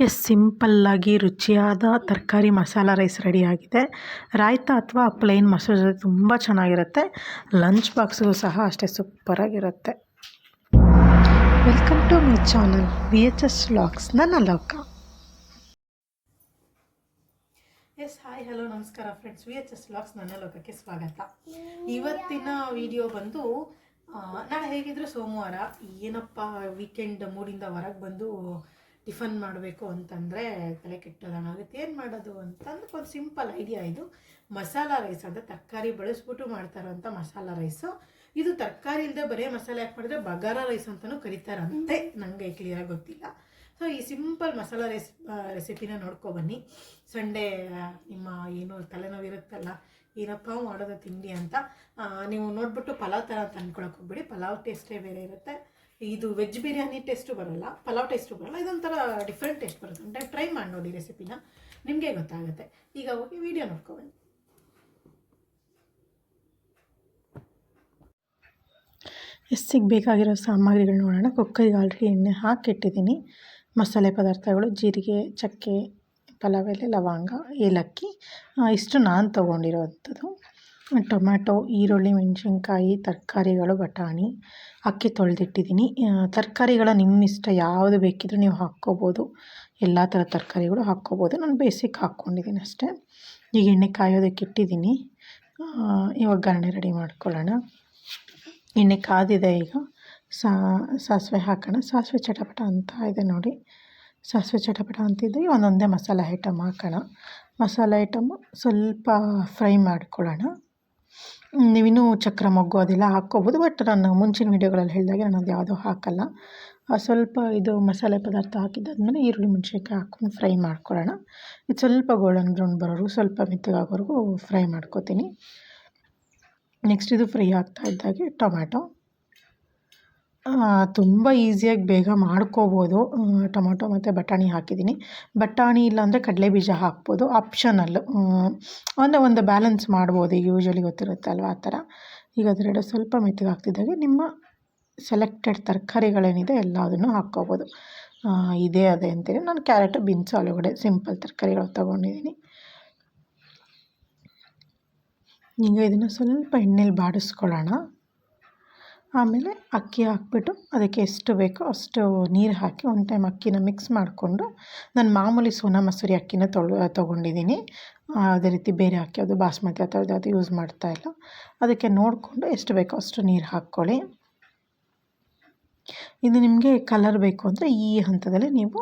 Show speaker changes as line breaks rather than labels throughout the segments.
ಸಿಂಪಲ್ಲಾಗಿ ರುಚಿಯಾದ ತರಕಾರಿ ಮಸಾಲ ರೈಸ್ ರೆಡಿಯಾಗಿದೆ. ರಾಯ್ತ ಅಥವಾ ಪ್ಲೇನ್ ಮೊಸರು ಜೊತೆ ತುಂಬ ಚೆನ್ನಾಗಿರುತ್ತೆ. ಲಂಚ್ ಬಾಕ್ಸ್ಗೂ ಸಹ ಅಷ್ಟೇ ಸೂಪರಾಗಿರುತ್ತೆ. Welcome to my channel VHS vlogs, ನನ್ನ ಲೋಕ. ಹಾಯ್ ಹಲೋ ನಮಸ್ಕಾರ ಫ್ರೆಂಡ್ಸ್, VHS ವ್ಲಾಗ್ಸ್ ನನ್ನ ಲೋಕಕ್ಕೆ ಸ್ವಾಗತ. ಇವತ್ತಿನ ವಿಡಿಯೋ ಬಂದು ನಾಳೆ ಹೇಗಿದ್ರು ಸೋಮವಾರ, ಏನಪ್ಪ ವೀಕೆಂಡ್ ಮೂಡಿಂದ ಹೊರಗೆ ಬಂದು ಟಿಫನ್ ಮಾಡಬೇಕು ಅಂತಂದರೆ ತಲೆ ಕೆಟ್ಟೋದಂಗಾಗುತ್ತೆ. ಏನು ಮಾಡೋದು ಅಂತಂದ್ರೆ ಒಂದು ಸಿಂಪಲ್ ಐಡಿಯಾ. ಇದು ಮಸಾಲ ರೈಸ್ ಅಂತ ತರಕಾರಿ ಬಳಸ್ಬಿಟ್ಟು ಮಾಡ್ತಾರಂಥ ಮಸಾಲ ರೈಸು. ಇದು ತರಕಾರಿ ಇಲ್ಲದೆ ಬರೀ ಮಸಾಲೆ ಹಾಕಿ ಮಾಡಿದ್ರೆ ಬಗಾರ ರೈಸ್ ಅಂತಲೂ ಕರೀತಾರಂತೆ, ನನಗೆ ಕ್ಲಿಯರಾಗಿ ಗೊತ್ತಿಲ್ಲ. ಸೊ ಈ ಸಿಂಪಲ್ ಮಸಾಲ ರೈಸ್ ರೆಸಿಪಿನ ನೋಡ್ಕೊಬನ್ನಿ. ಸಂಡೇ ನಿಮ್ಮ ಏನು ತಲೆನೋವು ಇರುತ್ತಲ್ಲ, ಏನಪ್ಪ ಮಾಡೋದು ತಿಂಡಿ ಅಂತ ನೀವು ನೋಡ್ಬಿಟ್ಟು ಪಲಾವ್ ಥರ ಅಂತ ಅಂದ್ಕೊಳಕ್ಕೆ ಹೋಗ್ಬಿಡಿ. ಪಲಾವ್ ಟೇಸ್ಟೇ ಬೇರೆ ಇರುತ್ತೆ. ಇದು ವೆಜ್ ಬಿರಿಯಾನಿ ಟೇಸ್ಟು ಬರೋಲ್ಲ, ಪಲಾವ್ ಟೇಸ್ಟು ಬರೋಲ್ಲ, ಇದೊಂಥರ ಡಿಫ್ರೆಂಟ್ ಟೇಸ್ಟ್ ಬರುತ್ತೆ. ಅಂತ ಟ್ರೈ ಮಾಡಿ ನೋಡಿ ರೆಸಿಪಿನ, ನಿಮಗೆ ಗೊತ್ತಾಗುತ್ತೆ. ಈಗ ಹೋಗಿ ವಿಡಿಯೋ ನೋಡ್ಕೊಬನ್ನಿ. ಎಸ್ಸಿಗೆ ಬೇಕಾಗಿರೋ ಸಾಮಗ್ರಿಗಳು ನೋಡೋಣ. ಕುಕ್ಕರಿಗೆ ಆಲ್ರೆಡಿ ಎಣ್ಣೆ ಹಾಕಿಟ್ಟಿದ್ದೀನಿ. ಮಸಾಲೆ ಪದಾರ್ಥಗಳು ಜೀರಿಗೆ, ಚಕ್ಕೆ, ಪಲಾವ್ ಎಲೆ, ಲವಂಗ, ಏಲಕ್ಕಿ ಇಷ್ಟು ನಾನು ತೊಗೊಂಡಿರೋವಂಥದ್ದು. ಟೊಮ್ಯಾಟೊ, ಈರುಳ್ಳಿ, ಮೆಣಸಿನ್ಕಾಯಿ, ತರಕಾರಿಗಳು, ಬಟಾಣಿ, ಅಕ್ಕಿ ತೊಳೆದಿಟ್ಟಿದ್ದೀನಿ. ತರಕಾರಿಗಳ ನಿಮ್ಮ ಇಷ್ಟ, ಯಾವುದು ಬೇಕಿದ್ರೂ ನೀವು ಹಾಕ್ಕೋಬೋದು. ಎಲ್ಲ ಥರ ತರಕಾರಿಗಳು ಹಾಕ್ಕೋಬೋದು. ನಾನು ಬೇಸಿಕ್ ಹಾಕ್ಕೊಂಡಿದ್ದೀನಿ ಅಷ್ಟೇ. ಈಗ ಎಣ್ಣೆ ಕಾಯೋದಕ್ಕೆ ಇಟ್ಟಿದ್ದೀನಿ. ಒಗ್ಗರಣೆ ರೆಡಿ ಮಾಡ್ಕೊಳ್ಳೋಣ. ಎಣ್ಣೆ ಕಾದಿದೆ. ಈಗ ಸಾಸಿವೆ ಹಾಕೋಣ. ಸಾಸಿವೆ ಚಟಪಟ ಅಂತ ಇದೆ ನೋಡಿ. ಸಾಸಿವೆ ಚಟಪಟ ಅಂತಿದ್ದರೆ ಒಂದೊಂದೇ ಮಸಾಲೆ ಐಟಮ್ ಹಾಕೋಣ. ಮಸಾಲೆ ಐಟಮು ಸ್ವಲ್ಪ ಫ್ರೈ ಮಾಡ್ಕೊಳ್ಳೋಣ. ನೀವಿನ್ನೂ ಚಕ್ರ ಮೊಗ್ಗು ಅದೆಲ್ಲ ಹಾಕ್ಕೋಬೋದು, ಬಟ್ ನಾನು ಮುಂಚಿನ ವೀಡಿಯೋಗಳಲ್ಲಿ ಹೇಳಿದಾಗೆ ನಾನು ಅದು ಯಾವುದೂ ಹಾಕಲ್ಲ. ಸ್ವಲ್ಪ ಇದು ಮಸಾಲೆ ಪದಾರ್ಥ ಹಾಕಿದ್ದಾದ್ಮೇಲೆ ಈರುಳ್ಳಿ, ಮೆಣಸಿನ್ಕಾಯಿ ಹಾಕ್ಕೊಂಡು ಫ್ರೈ ಮಾಡ್ಕೊಳ್ಳೋಣ. ಇದು ಸ್ವಲ್ಪ ಗೋಲ್ಡನ್ ಬ್ರೌನ್ ಬರೋವರೆಗೂ, ಸ್ವಲ್ಪ ಮೆತ್ತಗಾಗೋವರೆಗೂ ಫ್ರೈ ಮಾಡ್ಕೋತೀನಿ. ನೆಕ್ಸ್ಟ್ ಇದು ಫ್ರೈ ಆಗ್ತಾ ಇದ್ದಾಗೆ ಟೊಮ್ಯಾಟೊ. ತುಂಬ ಈಸಿಯಾಗಿ ಬೇಗ ಮಾಡ್ಕೋಬೋದು. ಟೊಮೊಟೊ ಮತ್ತು ಬಟಾಣಿ ಹಾಕಿದ್ದೀನಿ. ಬಟಾಣಿ ಇಲ್ಲಾಂದರೆ ಕಡಲೆ ಬೀಜ ಹಾಕ್ಬೋದು, ಆಪ್ಷನಲ್ಲು. ಅಂದರೆ ಒಂದು ಬ್ಯಾಲೆನ್ಸ್ ಮಾಡ್ಬೋದು, ಈಗ ಯೂಶ್ವಲಿ ಗೊತ್ತಿರುತ್ತಲ್ವ ಆ ಥರ. ಈಗ ಅದೆರಡು ಸ್ವಲ್ಪ ಮೆತ್ತಗಾಗ್ತಿದ್ದಾಗೆ ನಿಮ್ಮ ಸೆಲೆಕ್ಟೆಡ್ ತರಕಾರಿಗಳೇನಿದೆ ಎಲ್ಲದನ್ನು ಹಾಕ್ಕೋಬೋದು. ಇದೇ ಅದೇ ಅಂತೇಳಿ ನಾನು ಕ್ಯಾರೆಟು, ಬೀನ್ಸು, ಆಲೂಗಡ್ಡೆ ಸಿಂಪಲ್ ತರಕಾರಿಗಳು ತೊಗೊಂಡಿದ್ದೀನಿ. ಈಗ ಇದನ್ನು ಸ್ವಲ್ಪ ಎಣ್ಣೆಲಿ ಬಾಡಿಸ್ಕೊಳ್ಳೋಣ. ಆಮೇಲೆ ಅಕ್ಕಿ ಹಾಕ್ಬಿಟ್ಟು ಅದಕ್ಕೆ ಎಷ್ಟು ಬೇಕೋ ಅಷ್ಟು ನೀರು ಹಾಕಿ ಒಂದು ಟೈಮ್ ಅಕ್ಕಿನ ಮಿಕ್ಸ್ ಮಾಡಿಕೊಂಡು, ನಾನು ಮಾಮೂಲಿ ಸೋನಾ ಮಸೂರಿ ಅಕ್ಕಿನ ತೊಗೊಂಡಿದ್ದೀನಿ. ಅದೇ ರೀತಿ ಬೇರೆ ಅಕ್ಕಿ, ಅದು ಬಾಸ್ಮತಿ ಆ ಥರದ್ದು ಅದು ಯೂಸ್ ಮಾಡ್ತಾಯಿಲ್ಲ. ಅದಕ್ಕೆ ನೋಡಿಕೊಂಡು ಎಷ್ಟು ಬೇಕೋ ಅಷ್ಟು ನೀರು ಹಾಕ್ಕೊಳ್ಳಿ. ಇದು ನಿಮಗೆ ಕಲರ್ ಬೇಕು ಅಂದರೆ ಈ ಹಂತದಲ್ಲಿ ನೀವು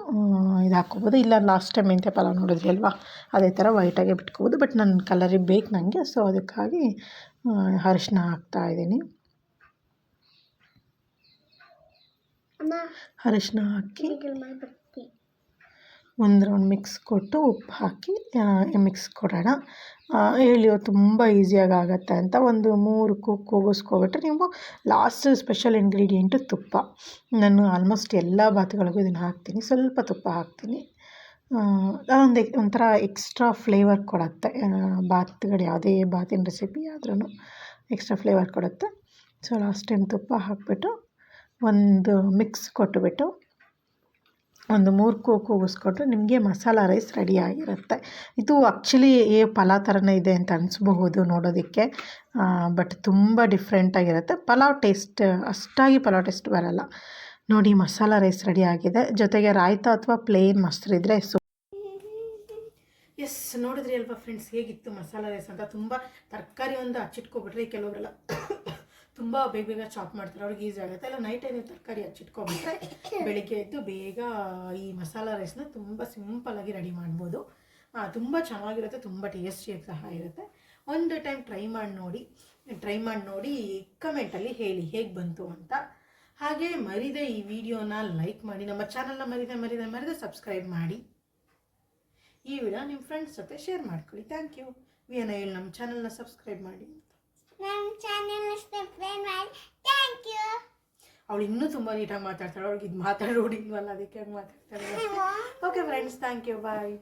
ಇದು ಹಾಕ್ಕೋಬೋದು. ಇಲ್ಲ ಲಾಸ್ಟ್ ಟೈಮ್ ಮೆಂತ್ಯ ಪಲಾವ್ ನೋಡಿದ್ರಿ ಅಲ್ವಾ, ಅದೇ ಥರ ವೈಟಾಗೆ ಬಿಟ್ಕೋಬೋದು. ಬಟ್ ನನ್ನ ಕಲರಿಗೆ ಬೇಕು ನನಗೆ, ಸೊ ಅದಕ್ಕಾಗಿ ಅರಿಶಿನ ಹಾಕ್ತಾಯಿದ್ದೀನಿ. ಅರಿಶಿನ ಹಾಕಿ ಒಂದು ರೌಂಡ್ ಮಿಕ್ಸ್ ಕೊಟ್ಟು ಉಪ್ಪು ಹಾಕಿ ಮಿಕ್ಸ್ ಕೊಡೋಣ. ಹೇಳಿ ತುಂಬ ಈಸಿಯಾಗಿ ಆಗುತ್ತೆ ಅಂತ. ಒಂದು 3 ಕೂಗಿಸ್ಕೊಬಿಟ್ರೆ ನೀವು ಲಾಸ್ಟ್ ಸ್ಪೆಷಲ್ ಇಂಗ್ರೀಡಿಯೆಂಟು ತುಪ್ಪ. ನಾನು ಆಲ್ಮೋಸ್ಟ್ ಎಲ್ಲ ಬಾತುಗಳಿಗೂ ಇದನ್ನು ಹಾಕ್ತೀನಿ. ಸ್ವಲ್ಪ ತುಪ್ಪ ಹಾಕ್ತೀನಿ. ಒಂಥರ ಎಕ್ಸ್ಟ್ರಾ ಫ್ಲೇವರ್ ಕೊಡುತ್ತೆ. ಬಾತುಗಳು ಯಾವುದೇ ಬಾತಿನ ರೆಸಿಪಿ ಆದ್ರೂ ಎಕ್ಸ್ಟ್ರಾ ಫ್ಲೇವರ್ ಕೊಡುತ್ತೆ. ಸೊ ಲಾಸ್ಟ್ ಟೈಮ್ ತುಪ್ಪ ಹಾಕಿಬಿಟ್ಟು ಒಂದು ಮಿಕ್ಸ್ ಕೊಟ್ಟುಬಿಟ್ಟು ಒಂದು 3 ಕೂಗಿಸ್ಕೊಟ್ರೆ ನಿಮಗೆ ಮಸಾಲ ರೈಸ್ ರೆಡಿಯಾಗಿರುತ್ತೆ. ಇದು ಆ್ಯಕ್ಚುಲಿ ಪಲಾವ್ ಥರನೇ ಇದೆ ಅಂತ ಅನಿಸ್ಬಹುದು ನೋಡೋದಕ್ಕೆ, ಬಟ್ ತುಂಬ ಡಿಫ್ರೆಂಟಾಗಿರುತ್ತೆ. ಪಲಾವ್ ಟೇಸ್ಟ್ ಅಷ್ಟಾಗಿ ಪಲಾವ್ ಟೇಸ್ಟ್ ಬರೋಲ್ಲ ನೋಡಿ. ಮಸಾಲ ರೈಸ್ ರೆಡಿಯಾಗಿದೆ. ಜೊತೆಗೆ ರಾಯ್ತ ಅಥವಾ ಪ್ಲೇನ್ ಮೊಸರು ಇದ್ದರೆ ಎಸ್, ನೋಡಿದ್ರಿ ಅಲ್ವಾ ಫ್ರೆಂಡ್ಸ್ ಹೇಗಿತ್ತು ಮಸಾಲ ರೈಸ್ ಅಂತ. ತುಂಬ ತರಕಾರಿ ಒಂದು ಹಚ್ಚಿಟ್ಕೊಬಿಟ್ರೆ, ಕೆಲವರೆಲ್ಲ ತುಂಬ ಬೇಗ ಚಾಪ್ ಮಾಡ್ತಾರೆ, ಅವ್ರಿಗೆ ಈಸಿ ಆಗುತ್ತೆ. ಇಲ್ಲ ನೈಟ್ ಏನೇ ತರಕಾರಿ ಹಚ್ಚಿಟ್ಕೊಬಿಟ್ರೆ ಬೆಳಿಗ್ಗೆ ಎದ್ದು ಬೇಗ ಈ ಮಸಾಲ ರೈಸ್ನ ತುಂಬ ಸಿಂಪಲಾಗಿ ರೆಡಿ ಮಾಡ್ಬೋದು. ತುಂಬ ಚೆನ್ನಾಗಿರುತ್ತೆ, ತುಂಬ ಟೇಸ್ಟಿಯಾಗಿ ಸಹ ಇರುತ್ತೆ. ಒಂದು ಟೈಮ್ ಟ್ರೈ ಮಾಡಿ ನೋಡಿ ಕಮೆಂಟಲ್ಲಿ ಹೇಳಿ ಹೇಗೆ ಬಂತು ಅಂತ. ಹಾಗೆ ಮರಿದೆ ಈ ವಿಡಿಯೋನ ಲೈಕ್ ಮಾಡಿ, ನಮ್ಮ ಚಾನಲ್ನ ಮರಿದೆ ಸಬ್ಸ್ಕ್ರೈಬ್ ಮಾಡಿ. ಈ ವಿಡಿಯೋ ನಿಮ್ಮ ಫ್ರೆಂಡ್ಸ್ ಜೊತೆ ಶೇರ್ ಮಾಡ್ಕೊಳ್ಳಿ. Thank you. ವಿಯನ ಹೇಳಿ ನಮ್ಮ ಚಾನಲ್ನ ಸಬ್ಸ್ಕ್ರೈಬ್ ಮಾಡಿ ಅಂತ. ಅವಳು ಇನ್ನೂ ತುಂಬ ನೀಟಾಗಿ ಮಾತಾಡ್ತಾಳೆ. ಅವಳಿಗೆ ಇದು ಮಾತಾಡೋಡಿಲ್ವಲ್ಲ, ಅದಕ್ಕೆ ಮಾತಾಡ್ತಾಳೆ. Okay friends, thank you, bye.